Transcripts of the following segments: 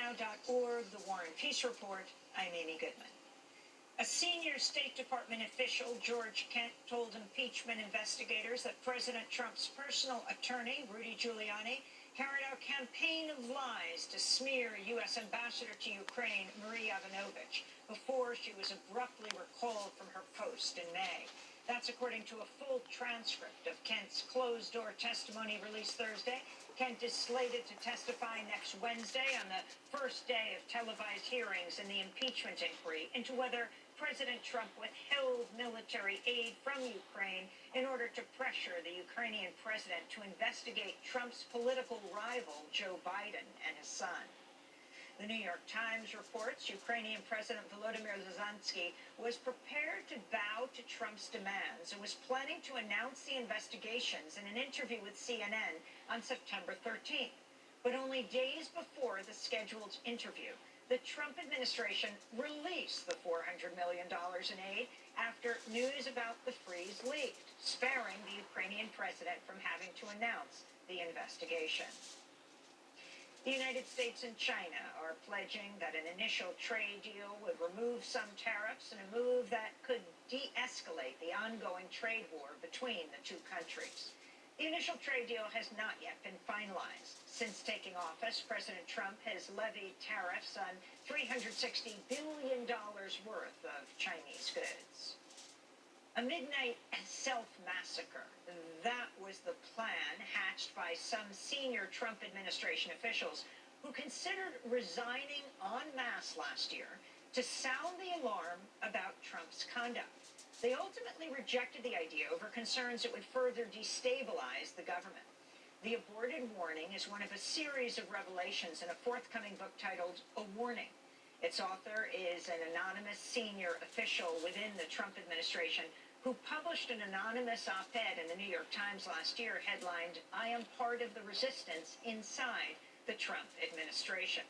WarNow.org, The War and Peace Report. I'm Amy Goodman. A senior State Department official, George Kent, told impeachment investigators that President Trump's personal attorney, Rudy Giuliani, carried out a campaign of lies to smear U.S. Ambassador to Ukraine, Marie Yovanovitch, before she was abruptly recalled from her post in May. That's according to a full transcript of Kent's closed-door testimony released Thursday. Kent is slated to testify next Wednesday on the first day of televised hearings in the impeachment inquiry into whether President Trump withheld military aid from Ukraine in order to pressure the Ukrainian president to investigate Trump's political rival, Joe Biden, and his son. The New York Times reports Ukrainian President Volodymyr Zelensky was prepared to bow to Trump's demands and was planning to announce the investigations in an interview with CNN on September 13th. But only days before the scheduled interview, the Trump administration released the $400 million in aid after news about the freeze leaked, sparing the Ukrainian president from having to announce the investigation. The United States and China are pledging that an initial trade deal would remove some tariffs in a move that could de-escalate the ongoing trade war between the two countries. The initial trade deal has not yet been finalized. Since taking office, President Trump has levied tariffs on $360 billion worth of Chinese goods. A midnight self-massacre. That was the plan hatched by some senior Trump administration officials who considered resigning en masse last year to sound the alarm about Trump's conduct. They ultimately rejected the idea over concerns it would further destabilize the government. The aborted warning is one of a series of revelations in a forthcoming book titled A Warning. Its author is an anonymous senior official within the Trump administration who published an anonymous op-ed in the New York Times last year headlined, "I am part of the resistance inside the Trump administration."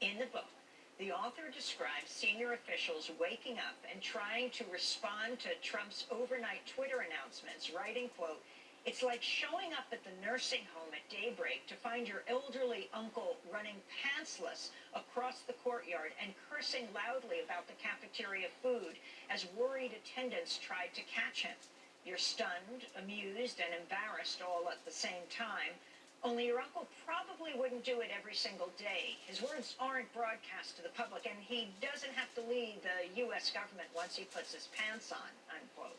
In the book, the author describes senior officials waking up and trying to respond to Trump's overnight Twitter announcements, writing, quote, "It's like showing up at the nursing home at daybreak to find your elderly uncle running pantsless across the courtyard and cursing loudly about the cafeteria food as worried attendants tried to catch him. You're stunned, amused, and embarrassed all at the same time. Only your uncle probably wouldn't do it every single day. His words aren't broadcast to the public, and he doesn't have to lead the U.S. government once he puts his pants on," unquote.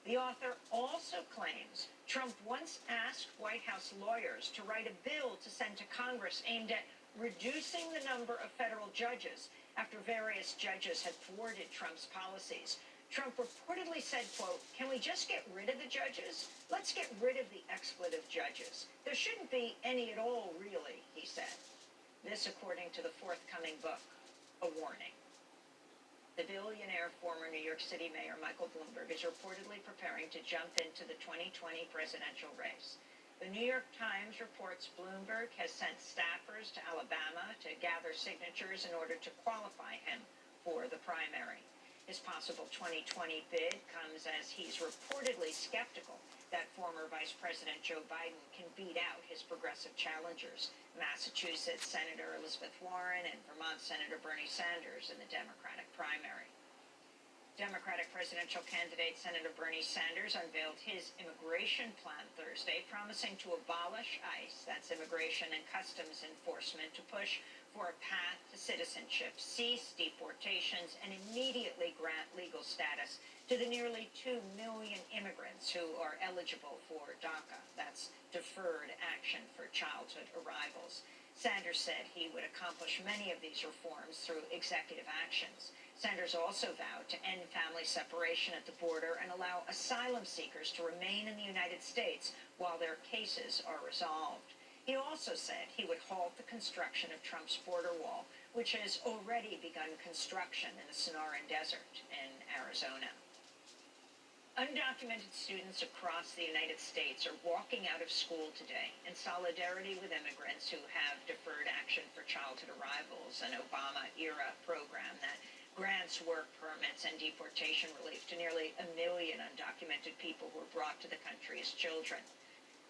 The author also claims Trump once asked White House lawyers to write a bill to send to Congress aimed at reducing the number of federal judges after various judges had thwarted Trump's policies. Trump reportedly said, quote, "Can we just get rid of the judges? Let's get rid of the expletive judges. There shouldn't be any at all, really," he said. This according to the forthcoming book, A Warning. The billionaire former New York City Mayor Michael Bloomberg is reportedly preparing to jump into the 2020 presidential race. The New York Times reports Bloomberg has sent staffers to Alabama to gather signatures in order to qualify him for the primary. His possible 2020 bid comes as he's reportedly skeptical that former Vice President Joe Biden can beat out his progressive challengers, Massachusetts Senator Elizabeth Warren and Vermont Senator Bernie Sanders in the Democratic primary. Democratic presidential candidate Senator Bernie Sanders unveiled his immigration plan Thursday, promising to abolish ICE, that's Immigration and Customs Enforcement, to push for a path to citizenship, cease deportations, and immediately grant legal status to the nearly 2 million immigrants who are eligible for DACA, that's Deferred Action for Childhood Arrivals. Sanders said he would accomplish many of these reforms through executive actions. Sanders also vowed to end family separation at the border and allow asylum seekers to remain in the United States while their cases are resolved. He also said he would halt the construction of Trump's border wall, which has already begun construction in the Sonoran Desert in Arizona. Undocumented students across the United States are walking out of school today in solidarity with immigrants who have Deferred Action for Childhood Arrivals, an Obama-era program that grants work permits and deportation relief to nearly 1 million undocumented people who were brought to the country as children.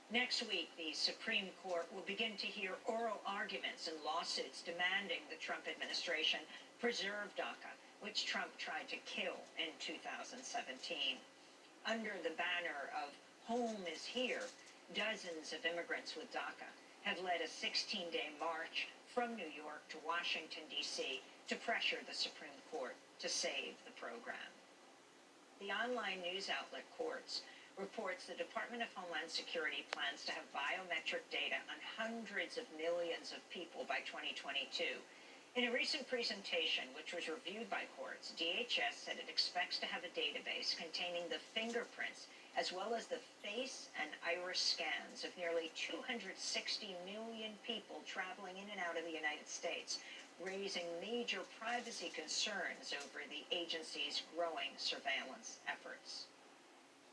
Next week, the Supreme Court will begin to hear oral arguments and lawsuits demanding the Trump administration preserve DACA, which Trump tried to kill in 2017. Under the banner of Home is Here, dozens of immigrants with DACA have led a 16-day march from New York to Washington, D.C. to pressure the Supreme Court to save the program. The online news outlet Quartz reports the Department of Homeland Security plans to have biometric data on hundreds of millions of people by 2022. In a recent presentation, which was reviewed by Quartz, DHS said it expects to have a database containing the fingerprints as well as the face and iris scans of nearly 260 million people traveling in and out of the United States, raising major privacy concerns over the agency's growing surveillance efforts.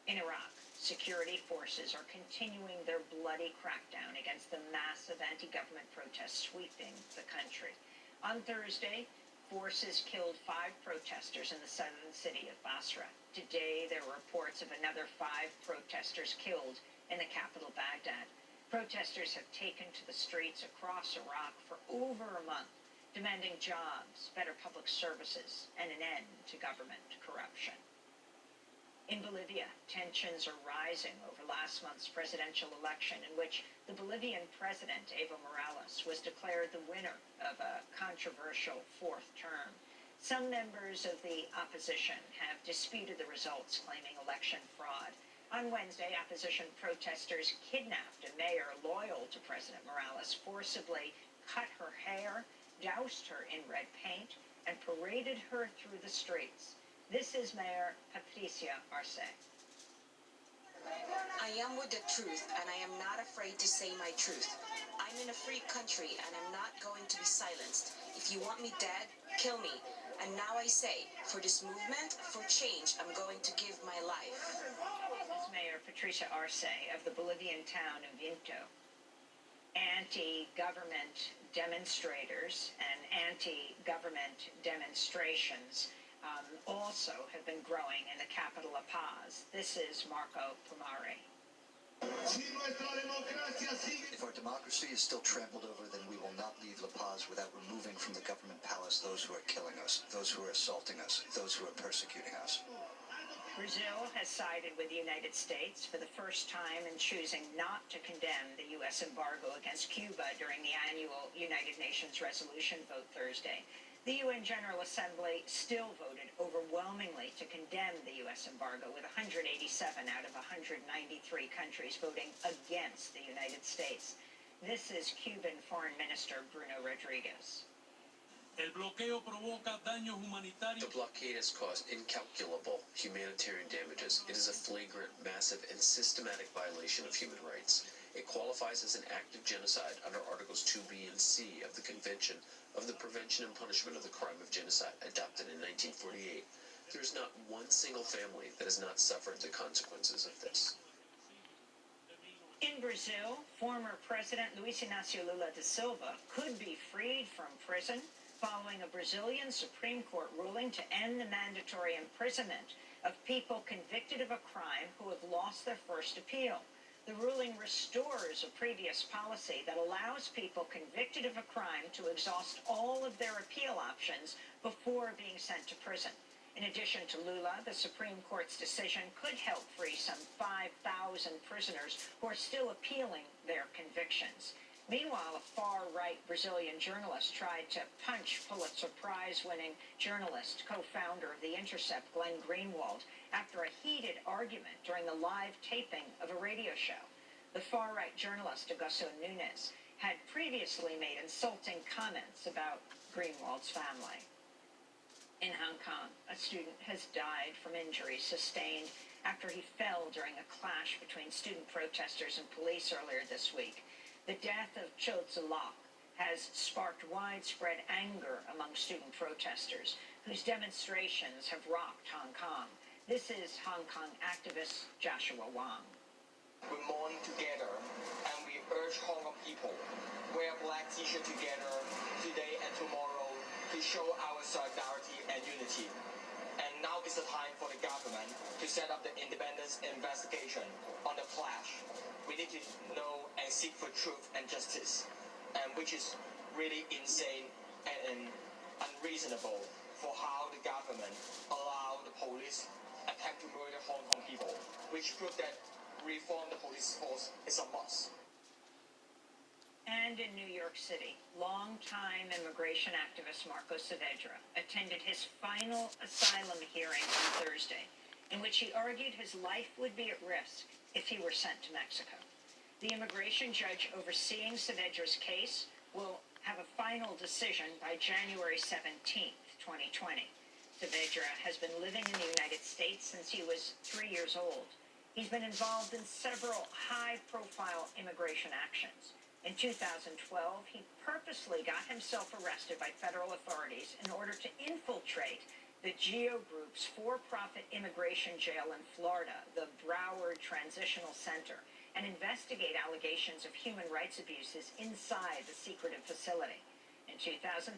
In Iraq, security forces are continuing their bloody crackdown against the massive anti-government protests sweeping the country. On Thursday, forces killed 5 protesters in the southern city of Basra. Today, there were reports of another 5 protesters killed in the capital, Baghdad. Protesters have taken to the streets across Iraq for over a month, demanding jobs, better public services, and an end to government corruption. In Bolivia, tensions are rising over last month's presidential election in which the Bolivian president, Evo Morales, was declared the winner of a controversial 4th term. Some members of the opposition have disputed the results, claiming election fraud. On Wednesday, opposition protesters kidnapped a mayor loyal to President Morales, forcibly cut her hair, doused her in red paint, and paraded her through the streets. This is Mayor Patricia Arce. I am with the truth, and I am not afraid to say my truth. I'm in a free country, and I'm not going to be silenced. If you want me dead, kill me. And now I say, for this movement, for change, I'm going to give my life. This is Mayor Patricia Arce of the Bolivian town of Vinto. Anti-government demonstrators and anti-government demonstrations also have been growing in the capital La Paz. This is Marco Pomare. If our democracy is still trampled over, then we will not leave La Paz without removing from the government palace those who are killing us, those who are assaulting us, those who are persecuting us. Brazil has sided with the United States for the first time in choosing not to condemn the U.S. embargo against Cuba during the annual United Nations resolution vote Thursday. The UN General Assembly still voted overwhelmingly to condemn the U.S. embargo, with 187 out of 193 countries voting against the United States. This is Cuban Foreign Minister Bruno Rodriguez. El bloqueo provoca daños humanitarios. The blockade has caused incalculable humanitarian damages. It is a flagrant, massive, and systematic violation of human rights. It qualifies as an act of genocide under Articles 2B and C of the Convention of the Prevention and Punishment of the Crime of Genocide, adopted in 1948. There is not one single family that has not suffered the consequences of this. In Brazil, former President Luiz Inácio Lula da Silva could be freed from prison following a Brazilian Supreme Court ruling to end the mandatory imprisonment of people convicted of a crime who have lost their first appeal. The ruling restores a previous policy that allows people convicted of a crime to exhaust all of their appeal options before being sent to prison. In addition to Lula, the Supreme Court's decision could help free some 5,000 prisoners who are still appealing their convictions. Meanwhile, a far-right Brazilian journalist tried to punch Pulitzer Prize-winning journalist, co-founder of The Intercept, Glenn Greenwald, after a heated argument during the live taping of a radio show. The far-right journalist, Augusto Nunes, had previously made insulting comments about Greenwald's family. In Hong Kong, a student has died from injuries sustained after he fell during a clash between student protesters and police earlier this week. The death of Cho Tzu-lok has sparked widespread anger among student protesters, whose demonstrations have rocked Hong Kong. This is Hong Kong activist Joshua Wong. We mourn together, and we urge Hong Kong people wear black t-shirt together today and tomorrow to show our solidarity and unity. And now is the time for the government to set up the independent investigation on the clash. We need to know and seek for truth and justice, and which is really insane and unreasonable for how the government allowed the police attempt to murder Hong Kong people, which proved that reform the police force is a must. And in New York City, longtime immigration activist Marco Saavedra attended his final asylum hearing on Thursday, in which he argued his life would be at risk if he were sent to Mexico. The immigration judge overseeing Saavedra's case will have a final decision by January 17th, 2020. Saavedra has been living in the United States since he was 3 years old. He's been involved in several high-profile immigration actions. In 2012, he purposely got himself arrested by federal authorities in order to infiltrate the GEO Group's for-profit immigration jail in Florida, the Broward Transitional Center, and investigate allegations of human rights abuses inside the secretive facility. In 2013,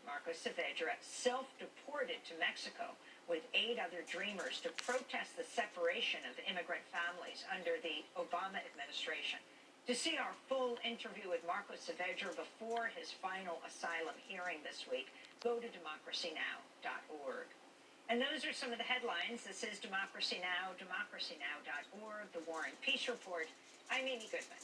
Marco Saavedra self-deported to Mexico with 8 other Dreamers to protest the separation of immigrant families under the Obama administration. To see our full interview with Marco Saavedra before his final asylum hearing this week, go to democracynow.org. And those are some of the headlines. This is Democracy Now!, democracynow.org, The War and Peace Report. I'm Amy Goodman.